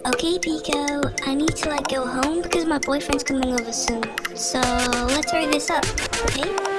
Okay, Pico, I need to go home because my boyfriend's coming over soon. So let's hurry this up, okay?